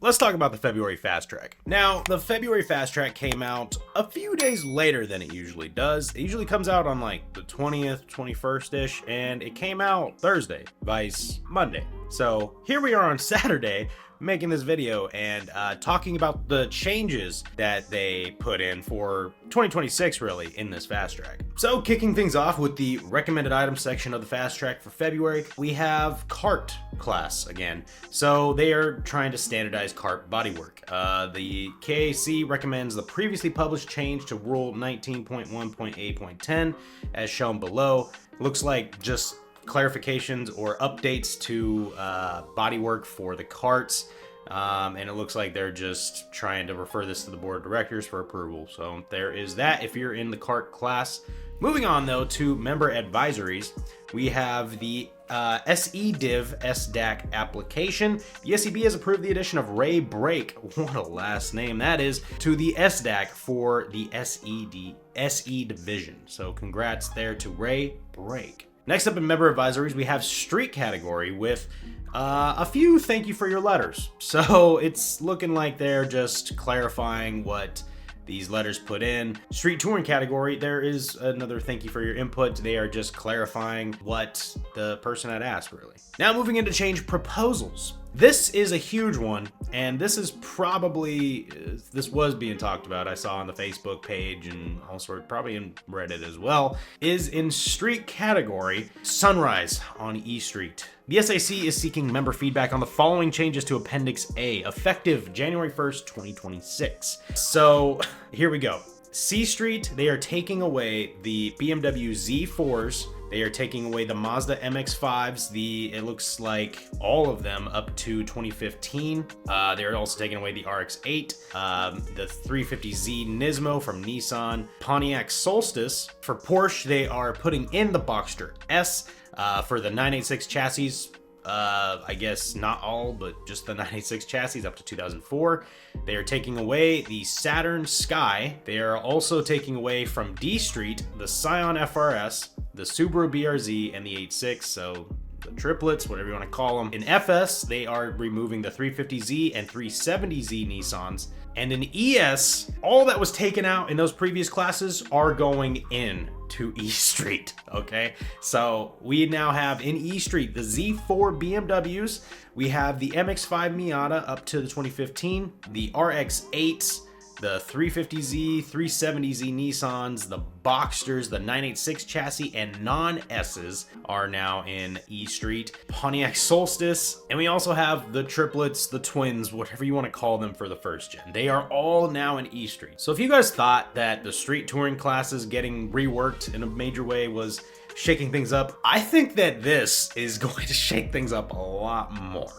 Let's talk about the February Fastrack. Now, the February Fastrack came out a few days later than it usually does. It usually comes out on like the 20th, 21st-ish, and it came out Thursday, vice Monday. So here we are on Saturday, making this video and talking about the changes that they put in for 2026 really in this Fastrack. So kicking things off with the recommended items section of the Fastrack for February, we have kart class again. So they are trying to standardize kart bodywork. The KAC recommends the previously published change to Rule 19.1.8.10 as shown below. Looks like just clarifications or updates to bodywork for the karts. And it looks like they're just trying to refer this to the board of directors for approval. So there is that if you're in the kart class. Moving on though to member advisories, we have the SEDiv SDAC application. The SEB has approved the addition of Ray Brake, what a last name that is, to the SDAC for the SE division. So congrats there to Ray Brake. Next up in member advisories, we have street category with a few thank you for your letters. So it's looking like they're just clarifying what these letters put in. Street touring category, there is another thank you for your input. They are just clarifying what the person had asked, really. Now moving into change proposals. This is a huge one, and this is probably, this was being talked about, I saw on the Facebook page and also probably in Reddit as well, is in street category, Sunrise on E Street. The SAC is seeking member feedback on the following changes to Appendix A, effective January 1st, 2026. So here we go. C Street, they are taking away the BMW Z4s. They are taking away the Mazda MX-5s, it looks like all of them up to 2015. They're also taking away the RX-8, the 350Z Nismo from Nissan, Pontiac Solstice. For Porsche, they are putting in the Boxster S. For the 986 chassis, I guess not all, but just the 986 chassis up to 2004. They are taking away the Saturn Sky. They are also taking away from D Street the Scion FRS, the Subaru BRZ, and the 86. So the triplets, whatever you want to call them. In FS, they are removing the 350Z and 370Z Nissans. And in ES, all that was taken out in those previous classes are going in to E Street, okay? So we now have in E Street the Z4 BMWs, we have the MX-5 Miata up to the 2015, the RX-8s, the 350Z, 370Z Nissans, the Boxsters, the 986 chassis, and non-S's are now in E Street. Pontiac Solstice, and we also have the triplets, the twins, whatever you want to call them for the first gen. They are all now in E Street. So if you guys thought that the street touring classes getting reworked in a major way was shaking things up, I think that this is going to shake things up a lot more.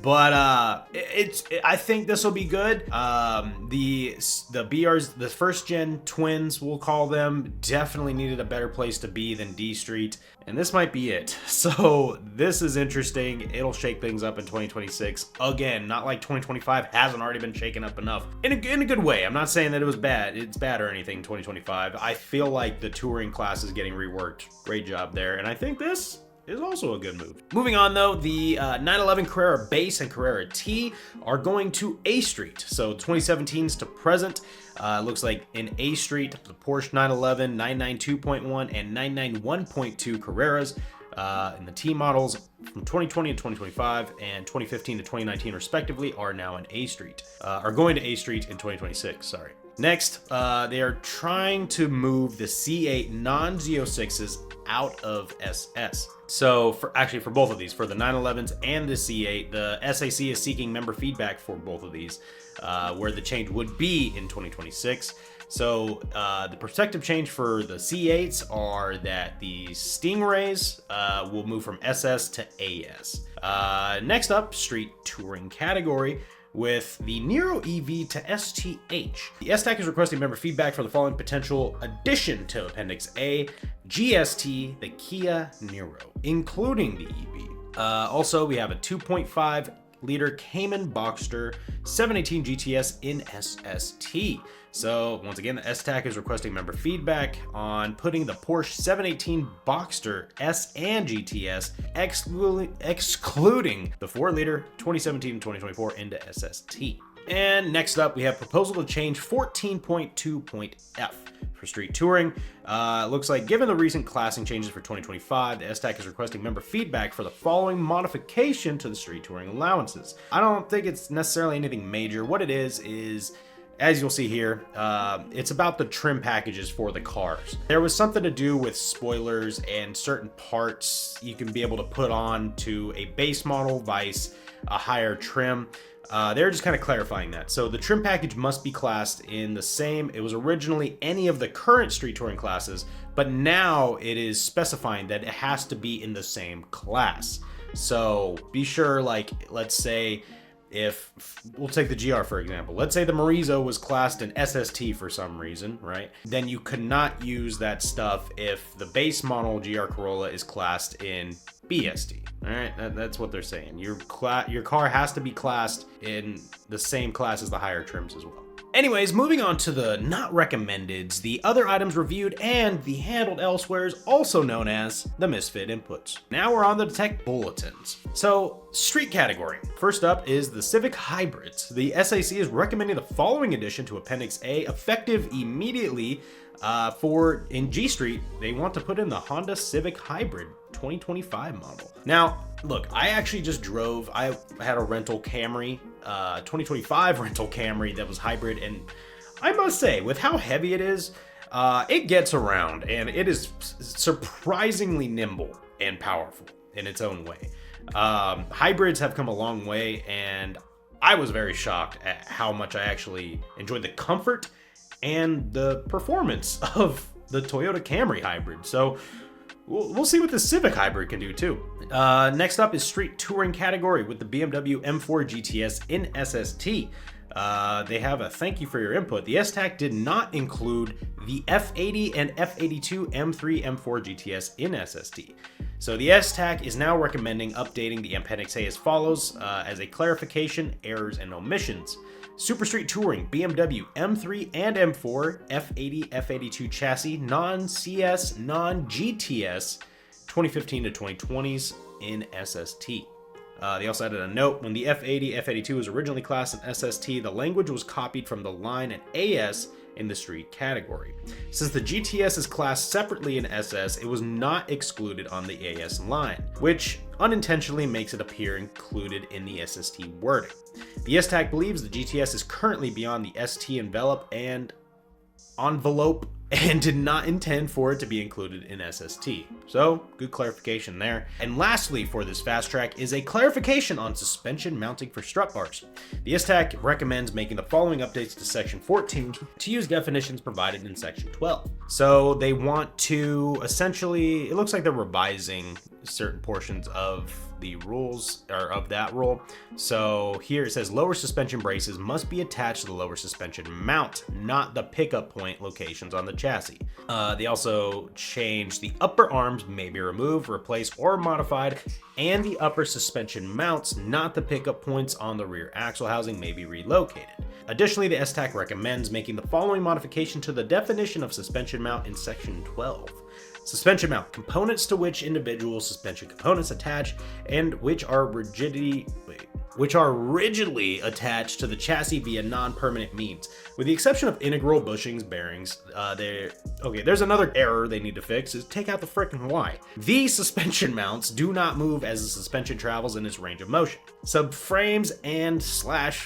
But I think this will be good. The BRs, the first gen twins, we'll call them, definitely needed a better place to be than D Street, and this might be it. So this is interesting. It'll shake things up in 2026. Again, not like 2025 hasn't already been shaken up enough. In a good way. I'm not saying that it was bad. It's bad or anything in 2025. I feel like the touring class is getting reworked. Great job there, and I think this is also a good move. Moving on though, the 911 Carrera Base and Carrera T are going to A Street. So 2017s to present, looks like in A Street, the Porsche 911, 992.1 and 991.2 Carreras in the T models from 2020 to 2025 and 2015 to 2019 respectively are now in A Street, are going to A Street in 2026, sorry. Next, they are trying to move the C8 non-Z06s out of SS. So for both of these, for the 911s and the C8, the SAC is seeking member feedback for both of these, where the change would be in 2026. So the prospective change for the C8s are that the Stingrays will move from SS to AS. Next up, street touring category, with the Nero EV to STH. The STAC is requesting member feedback for the following potential addition to Appendix A, GST, the Kia Niro, including the EV. Also, we have a 2.5 4-liter Cayman Boxster 718 GTS in SST. So once again, the STAC is requesting member feedback on putting the Porsche 718 Boxster S and GTS, excluding the 4-liter 2017 and 2024 into SST. And next up, we have proposal to change 14.2.f for street touring. Looks like given the recent classing changes for 2025, the STAC is requesting member feedback for the following modification to the street touring allowances. I don't think it's necessarily anything major. What it is, as you'll see here, it's about the trim packages for the cars. There was something to do with spoilers and certain parts you can be able to put on to a base model vice a higher trim. They're just kind of clarifying that. So the trim package must be classed in the same, it was originally any of the current street touring classes, but now it is specifying that it has to be in the same class. So be sure, like, let's say, if we'll take the GR for example, let's say the Morizo was classed in SST for some reason, right? Then you could not use that stuff if the base model GR Corolla is classed in BST. All right, that's what they're saying. Your car has to be classed in the same class as the higher trims as well. Anyways, moving on to the not recommendeds, the other items reviewed, and the handled elsewheres, also known as the misfit inputs. Now we're on the tech bulletins. So, street category. First up is the Civic Hybrids. The SAC is recommending the following addition to Appendix A, effective immediately. In G Street, they want to put in the Honda Civic Hybrid 2025 model. Now, look, I actually just drove, I had a rental Camry, 2025 rental Camry that was hybrid, and I must say, with how heavy it is, it gets around, and it is surprisingly nimble and powerful in its own way. Hybrids have come a long way, and I was very shocked at how much I actually enjoyed the comfort and the performance of the Toyota Camry hybrid. So we'll see what the Civic hybrid can do too. Next up is street touring category with the BMW M4 GTS in SST. They have a thank you for your input. The STAC did not include the F80 and F82 M3 M4 GTS in SST. So the STAC is now recommending updating the Appendix A as follows, as a clarification, errors, and omissions. Super Street Touring, BMW M3 and M4, F80, F82 chassis, non-CS, non-GTS, 2015 to 2020s in SST. They also added a note, when the F80, F82 was originally classed in SST, the language was copied from the line and AS in the street category. Since the GTS is classed separately in SS, it was not excluded on the AS line, which unintentionally makes it appear included in the SST wording. The STAC believes the GTS is currently beyond the ST envelope and did not intend for it to be included in SST. So, good clarification there. And lastly for this fast track is a clarification on suspension mounting for strut bars. The STAC recommends making the following updates to section 14 to use definitions provided in section 12. So they want to essentially, it looks like they're revising certain portions of the rules, or of that rule. So here it says lower suspension braces must be attached to the lower suspension mount, not the pickup point locations on the chassis. They also changed the upper arms may be removed, replaced, or modified, and the upper suspension mounts, not the pickup points on the rear axle housing, may be relocated. Additionally, the STAC recommends making the following modification to the definition of suspension mount in section 12. Suspension mount, components to which individual suspension components attach and which are rigidly attached to the chassis via non-permanent means, with the exception of integral bushings, bearings. There's another error they need to fix, is take out the frickin' Y. These suspension mounts do not move as the suspension travels in its range of motion. Subframes and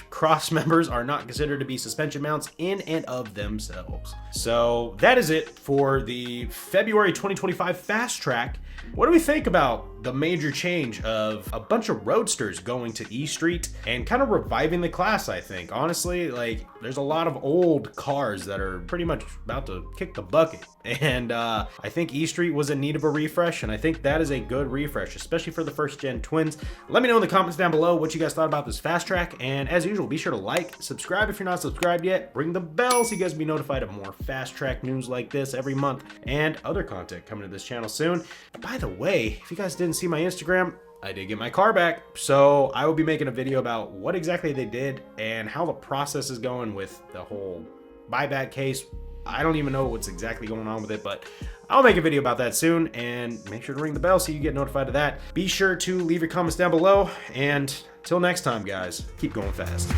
/ cross members are not considered to be suspension mounts in and of themselves. So that is it for the February 2025 Fast Track. What do we think about the major change of a bunch of roadsters going to E Street and kind of reviving the class? I think honestly, like, there's a lot of old cars that are pretty much about to kick the bucket, and I think E Street was in need of a refresh, and I think that is a good refresh, especially for the first gen twins. Let me know in the comments down below what you guys thought about this Fast Track, and as usual, be sure to like, subscribe if you're not subscribed yet, ring the bell so you guys be notified of more Fast Track news like this every month, and other content coming to this channel soon. By the way, if you guys didn't see my Instagram, I did get my car back, so I will be making a video about what exactly they did and how the process is going with the whole buyback case. I don't even know what's exactly going on with it, but I'll make a video about that soon, and make sure to ring the bell so you get notified of that. Be sure to leave your comments down below, and till next time, guys, keep going fast.